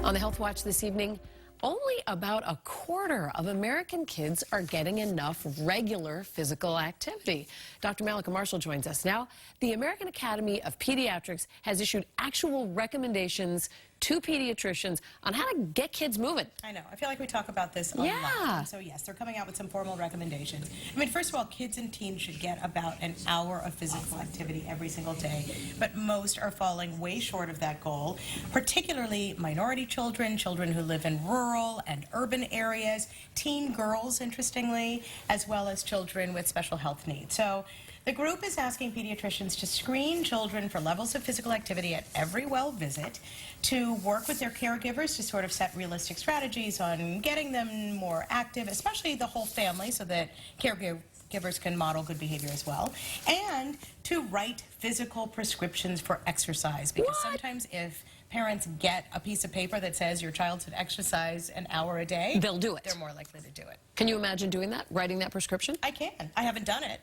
On the Health Watch this evening, only about a quarter of American kids are getting enough regular physical activity. Dr. Mallika Marshall joins us now. The American Academy of Pediatrics has issued actual recommendations to pediatricians on how to get kids moving. I know. I feel like we talk about this a lot. And so yes, they're coming out with some formal recommendations. I mean, first of all, kids and teens should get about an hour of physical activity every single day, but most are falling way short of that goal, particularly minority children, children who live in rural and urban areas, teen girls, interestingly, as well as children with special health needs. So the group is asking pediatricians to screen children for levels of physical activity at every well visit, to work with their caregivers to sort of set realistic strategies on getting them more active, especially the whole family, so that caregivers can model good behavior as well, and to write physical prescriptions for exercise, because sometimes if parents get a piece of paper that says your child should exercise an hour a day, they'll do it. They're more likely to do it. Can you imagine doing that, writing that prescription? I can. I haven't done it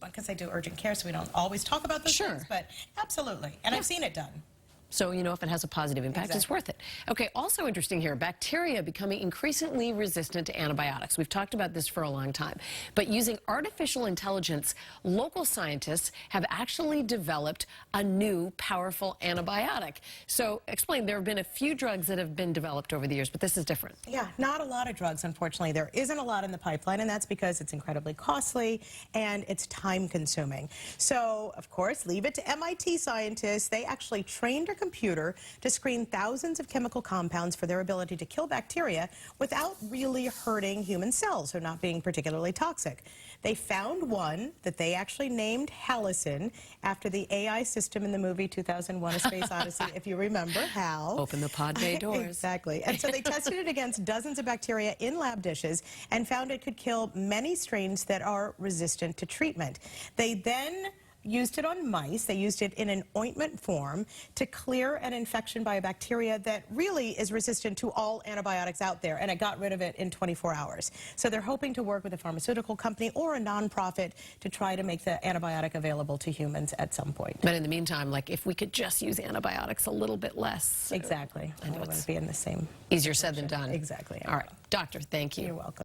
because I do urgent care, so we don't always talk about those things, but absolutely. And I've seen it done. So, you know, if it has a positive impact, it's worth it. Okay, also interesting here, bacteria becoming increasingly resistant to antibiotics. We've talked about this for a long time. But using artificial intelligence, local scientists have actually developed a new, powerful antibiotic. So, explain, there have been a few drugs that have been developed over the years, but this is different. Yeah, not a lot of drugs, unfortunately. There isn't a lot in the pipeline, and that's because it's incredibly costly and it's time-consuming. So, of course, leave it to MIT scientists. They actually trained a computer to screen thousands of chemical compounds for their ability to kill bacteria without really hurting human cells or not being particularly toxic. They found one that they actually named Halicin after the AI system in the movie 2001: A Space Odyssey, if you remember, Hal. Open the pod bay doors. Exactly. And so they tested it against dozens of bacteria in lab dishes and found it could kill many strains that are resistant to treatment. They then used it on mice. They used it in an ointment form to clear an infection by a bacteria that really is resistant to all antibiotics out there, and it got rid of it in 24 hours. So they're hoping to work with a pharmaceutical company or a nonprofit to try to make the antibiotic available to humans at some point. But in the meantime, like, if we could just use antibiotics a little bit less. Exactly. I know it's be in the same. Easier said than done. Exactly. All right. Doctor, thank you. You're welcome.